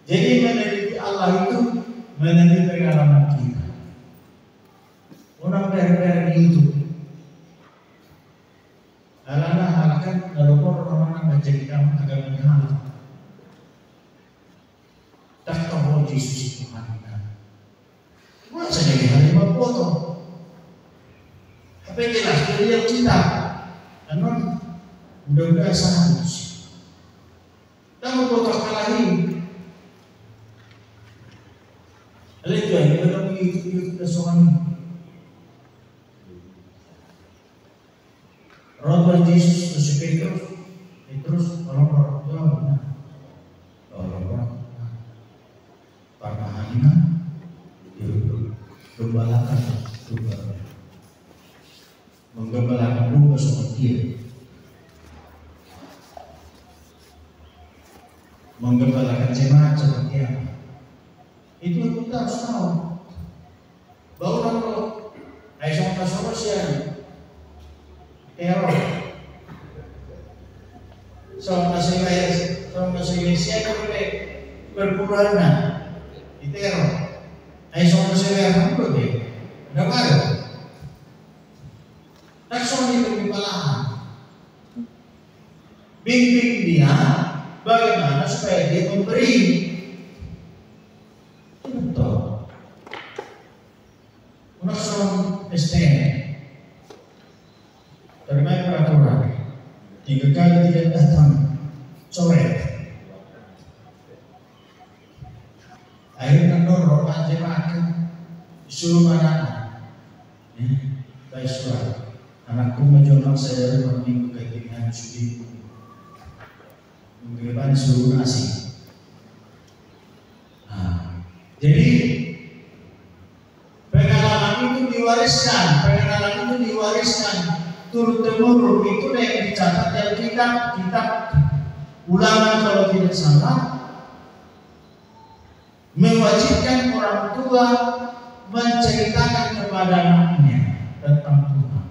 Jadi meneliti Allah itu meneliti pengalaman kita. Orang dari YouTube, alangkah halkan kalau orang menjadi kamu agamanya halal. Tak tahu Yesus itu Tuhan. Masa jadi harimau potong? Tapi jelas dia yang cinta, karena mudah-mudahan sangat manusia. Kamu kotak kalahin. Lihat ya, kita dalam itu suami. Roh Yesus terus Petrus orang Parmahanina, gembalakan menggembalakan domba seperti dia, menggembalakan jemaat seperti apa. Itu kita harus tahu. Bahwa kalau Aisyah Tasawasya teror, sama Indonesia boleh berpurana di teror. Aisyah Tasawasya apa dia? Tidak ada. Langsung itu kepalahan. Bimbing dia bagaimana supaya dia memberi. Betul. Langsung STN. Terima peraturan. 3 kali tidak datang coret. Akhirnya dorong jemaat disuruh mana? Baik surat. Anakku menjual saya dari minggu ketinggian suci. Menggeban suruh nasi. Nah, jadi pengalaman itu diwariskan turun temurun. Itu yang dicatat dalam kitab Ulangan kalau tidak salah, mewajibkan orang tua menceritakan kepada anaknya tentang Tuhan.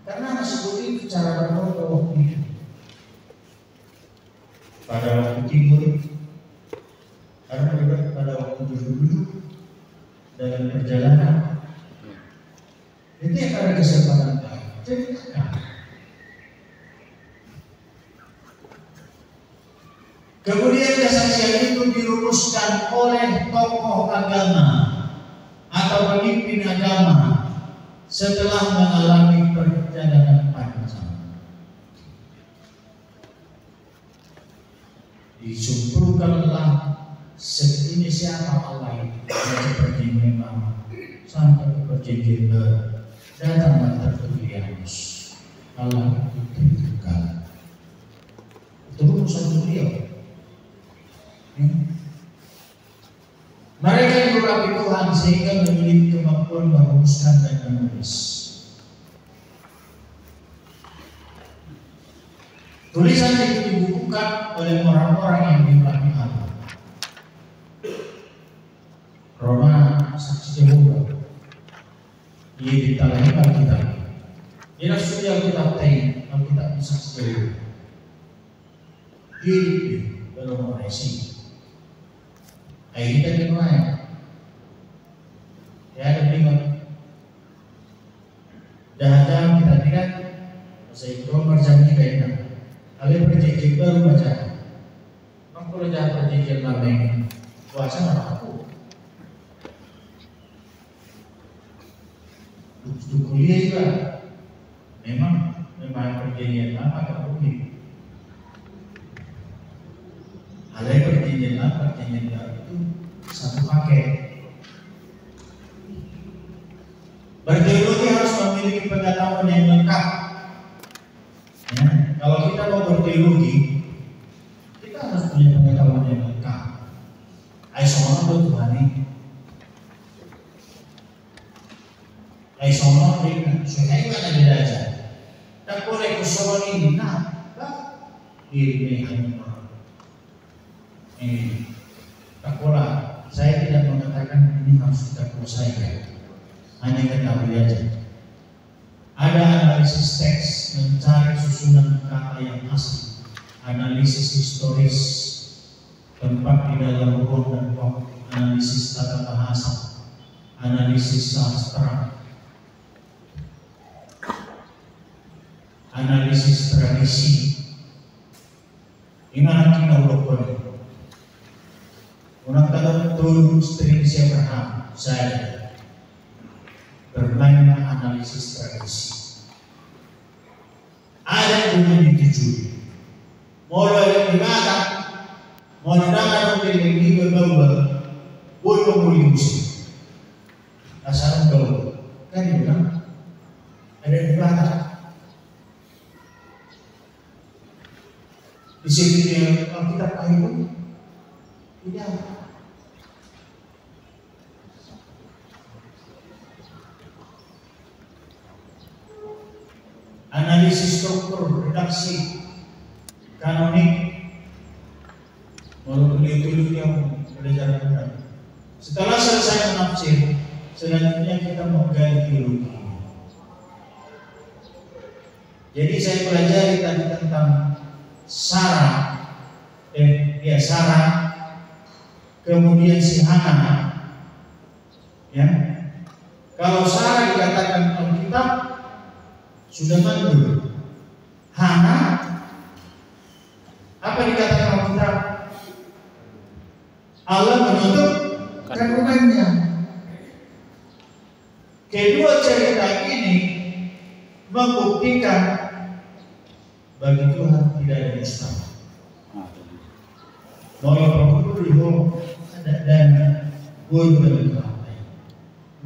Karena anak seperti itu cara berdoa waktu itu. Pada waktu tidur, karena juga pada waktu duduk dalam perjalanan, itu yang ada kesempatan ceritakan. Kemudian kesaksian itu dirumuskan oleh tokoh agama atau pemimpin agama setelah mengalami perjalanan panjang. Disumpulkanlah ini siapa Allah itu dari perjanjian lama sampai ke perjanjian baru. Datanglah Tertullianus, Allah itu tentukan. Itu urusan beliau. Mereka yang mengurapi Tuhan sehingga memiliki kemampuan merumuskan dan menulis. Tulisan itu dibukukan oleh orang-orang yang diurapi Allah. Roma Saksi Jehovah. Ia ditalami Alkitab. Ia sudah Alkitab Tain, Alkitab Saksi Jehovah. Hidup dalam orasi. Akhirnya gimana? Ya ada bingung. Dah kita lihat saya itu berjanji kayaknya. Kalian perjanjian baru baca. Kalau jangan perjanjian lama ini puasa nggak aku. Untuk kuliah juga memang perjanjian lama agak rumit. Ada perjanjian lama, perjanjian baru itu satu paket. Berteologi harus memiliki pengetahuan yang lengkap. Ya, kalau kita mau berteologi, kita harus punya pengetahuan yang lengkap. Aisyah itu Tuhan ini. Aisyah ini, saya mana dia aja. Tak boleh kusuruh ini, ini hanya ini. Tak boleh. Saya tidak mengatakan ini harus kita kuasai. Hanya ketahui aja. Ada analisis teks mencari susunan kata yang asli, analisis historis tempat di dalam ruang dan waktu, analisis tata bahasa, analisis sastra, analisis tradisi. Gimana kita udah orang tahu betul string Abraham saya bermain analisis tradisi. Ada yang dituju. Mulai dari mana? Mulai dari yang dibawa, boleh mulius. Asal kau kan bilang ada di mana? Di sini kalau kita tahu tidak. analisis struktur, redaksi, kanonik, walaupun itu yang belajar benar. Setelah selesai menafsir, selanjutnya kita menggali teologi. Jadi saya pelajari tadi tentang Sarah, Sarah, kemudian si Hana. Ya, kalau Sarah dikatakan Alkitab sudah mandul, Hana apa dikatakan Alkitab? Allah menutup kandungannya. Kedua cerita ini membuktikan bagi Tuhan tidak ada mustahil. Walaupun dulu ada dana guru dan kelalaian,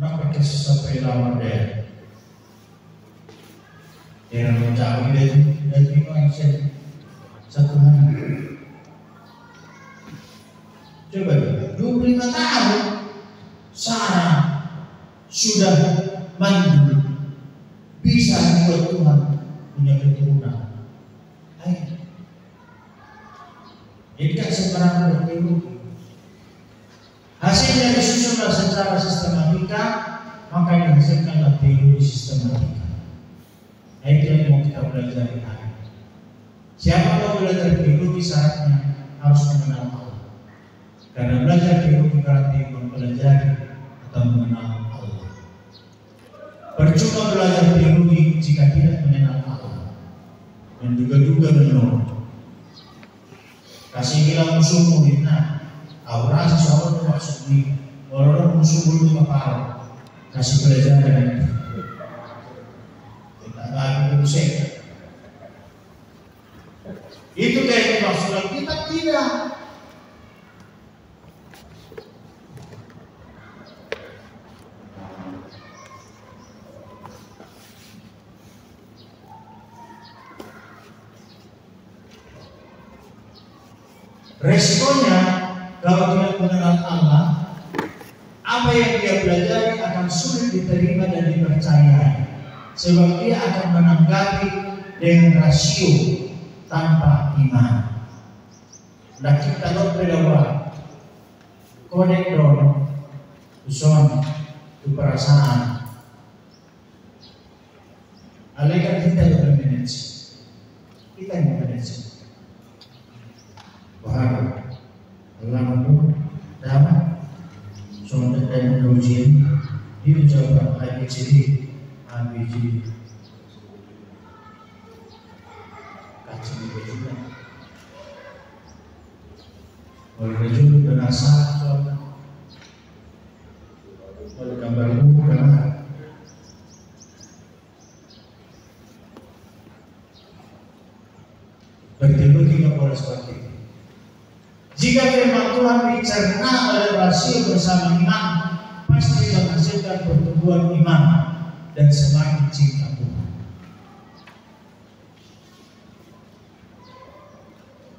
maka sesuatu yang lama dia yang mencari dan manusia satu hari. Coba 25 tahun Sarah sudah mandul, bisa membuat Tuhan punya keturunan. Jadi kan sembarang berteologi. Hasilnya disusunlah secara sistematika, maka dihasilkanlah teologi sistematika. Itu yang mau kita pelajari hari. Siapa mau belajar teologi syaratnya harus mengenal Allah. Karena belajar teologi berarti mempelajari atau mengenal Allah. Percuma belajar teologi jika tidak mengenal Allah. Menduga-duga menurut. Kasih bilang musuhmu hina, aura sesuatu maksud ni, orang musuh bulu apa? Kasih pelajaran. Kita lagi pusing. Itu kayak maksud kita tidak. Resikonya kalau tidak mengenal Allah, apa yang dia pelajari akan sulit diterima dan dipercayai, sebab dia akan menanggapi dengan rasio tanpa iman. Nah kita lihat berdoa, konektor, uson, itu perasaan. Alaikan kita yang bermanage, kita yang bermanage. Bahagia, Allah mampu dapat soal dan ujian dia menjawab ABCD kacang juga. Oleh rejim benasa oleh gambar buku gambar. Berteologi tidak boleh seperti itu. Jika firman Tuhan dicerna oleh rasio bersama iman, pasti menghasilkan pertumbuhan iman dan semakin cinta Tuhan.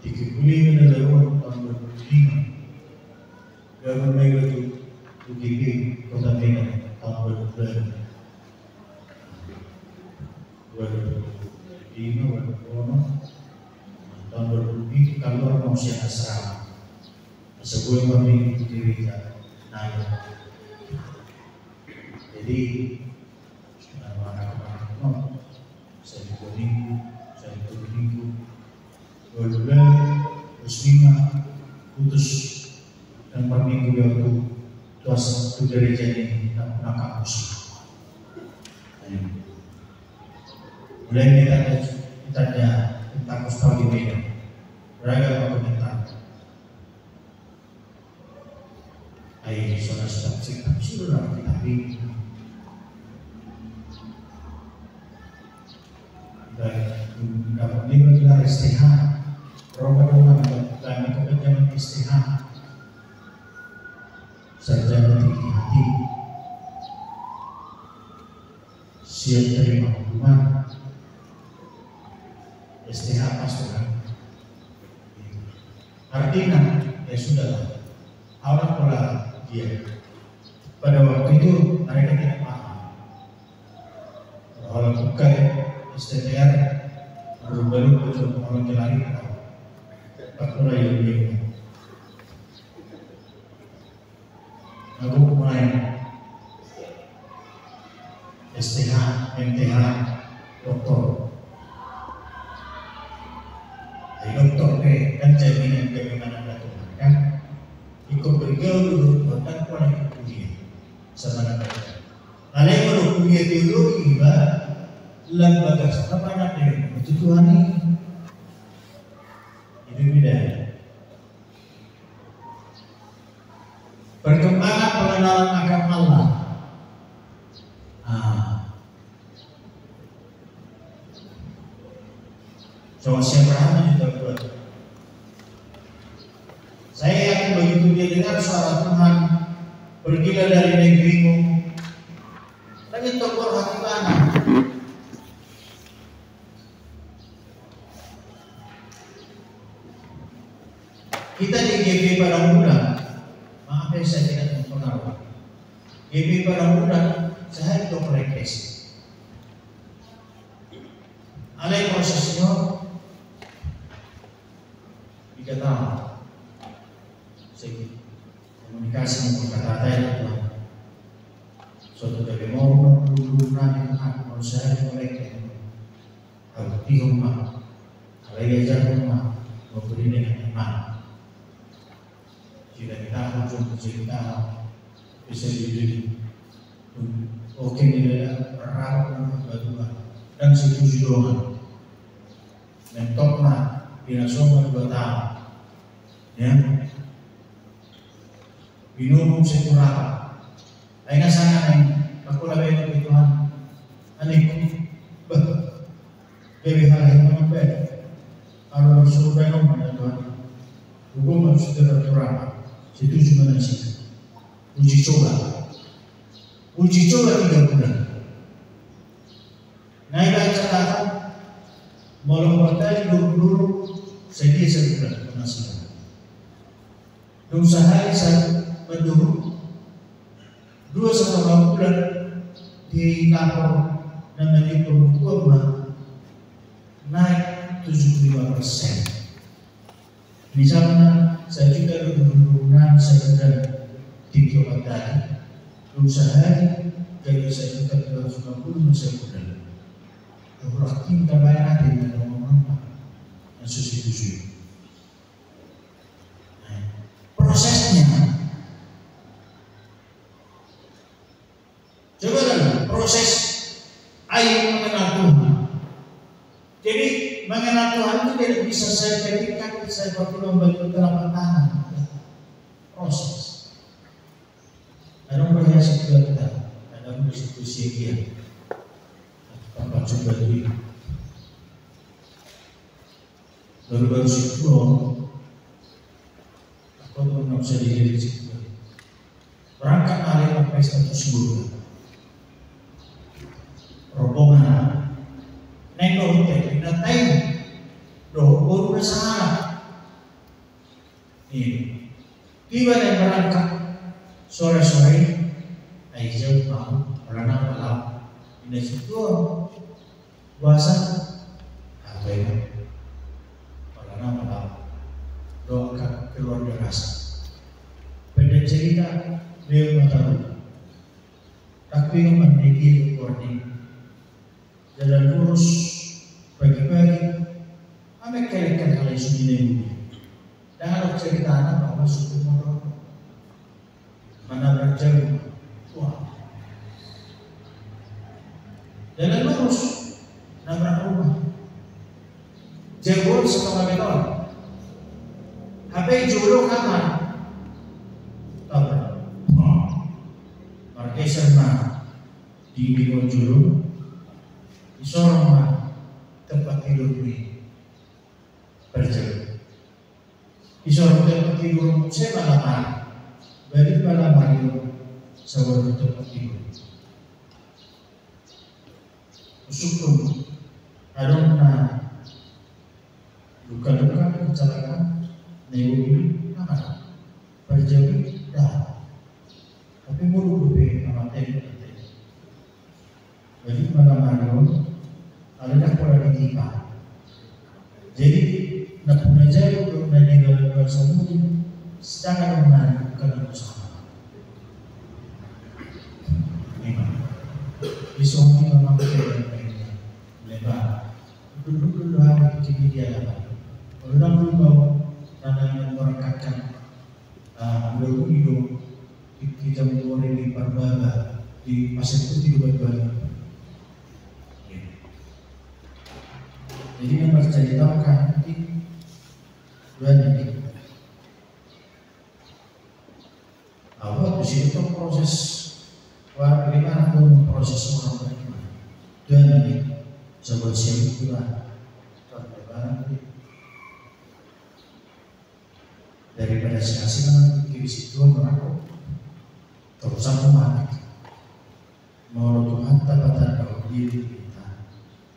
Dikipuli adalah tahun 2005, Gabung Mega itu UGB Kota Medan tahun 2005 tahun 2000 keluar manusia asrama. Sebuah pemimpin diri nanya. Jadi anak-anak saya minggu, bulan muslimah putus dan per minggu waktu tuas tu gereja ini tak pernah kampus. Mulai kita tentang kustau di Medan, beragam komentar. Ayo saudara sudah kita bingung. Dapat gelar istihad, rombongan kami kepentingan istihad, sarjana tinggi hati, siap terima hukuman, istihad pastoral. Artinya ya sudahlah, Allah pola dia. Pada waktu itu mereka tidak paham. Kalau bukan STTR baru coba orang lagi tak mulai lebih aku mulai STH, MTH, doktor dokter kan jaminan bagaimana Tuhan kan ikut bergaul dulu bahkan kalau ikut kuliah sama mereka lalu kalau kuliah teologi lembaga apa namanya itu Tuhan ini beda perkembangan pengenalan akan Allah. Coba Abraham juga buat. Saya yakin begitu dia dengar suara Tuhan, pergilah dari negerimu, lagi tokor hati mana? Kita di GB pada muda, maaf ya saya tidak mempengaruhi. GB pada muda, saya itu refleksi. Alai prosesnya 3 tahun. Segi komunikasi maupun kata-kata itu Tuhan. Suatu dari mau nanti mau saya mereka harus di rumah, alai ajar rumah, mau beri dengan iman. Jika kita ujung cerita bisa jadi oke tidak perawat berdua dan setuju doang. Mentoklah binasoma 2 tahun, ya. Minum sekurang. Lainnya sangat yang aku lebih dari Tuhan. Anikku, jadi hal yang memang kalau suruh minum pada Tuhan, hukum harus teraturan. Situ cuma nasi. Uji coba 3 bulan. Naik catatan. Malam bertanya dulu sedia sebulan penghasilan. Dulu sehari saya berduru 2,5 bulan di lapor dengan pembukuan naik 75%. Misalnya saya juga dulu saya sudah di Jawa tadi. Dulu sehari jadi saya juga 250 sebulan. Berarti kita bayar dengan orang-orang yang substitusi. Prosesnya, coba dulu proses ayo mengenal Tuhan. Jadi mengenal Tuhan itu tidak bisa saya jadikan saya waktu membantu telapak tangan. Proses. Ada berhias juga kita, ada institusi dia. Tempat coba dulu. Baru-baru situ aku belum bisa diri di situ. Berangkat hari pesta tersebut. Rombongan nengok ya kita tahu baru bersama. Ini tiba dan berangkat sore-sore. Aisyah mau berenang malam. Ini situ puasa apa ini? Karena malam doakan keluarga rasa. Pada cerita beliau mengatakan, tapi memiliki warning jalan lurus pagi-pagi, ame kelekan kali sini. Dan kalau cerita anak bahwa suku motor mana berjauh, wah. Jalan lurus, nabrak rumah. Jebol setengah beton. HP juru kamar. Tabrak. Markeser mah di bingung juru. Di sorong mah tempat tidur ini berjauh. Di sorong tempat tidur saya malam. Balik malam itu sebuah tempat tidur. Syukur karena luka-luka kecelakaan neuri apa berjauh dah tapi mulu lebih amat jadi malam hari ada berlimpah. Jadi nak punya jauh untuk meninggal bersama sedangkan menanamkan usaha. Memang disoni memang tidak lebar. Dulu hari kini dia lebar. Orang dulu tanah merekatkan dulu hidup kita mulai di Parbaga di pasar putih Parbaga. Jadi yang berceritakan ini banyak. Awal di situ proses bagaimana proses orang beriman. Dan ini sebut siapa pula daripada sia-sia di situ merangkul terus aku mati. Mau Tuhan tabatan kau diri kita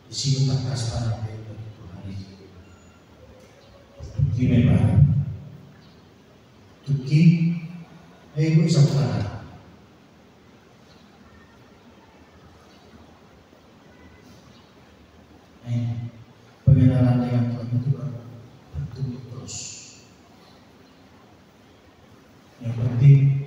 di situ tak kasar. Gimana? Tuki, ibu saudara. Pengenalan dengan Tuhan itu bertumbuh terus. Yang penting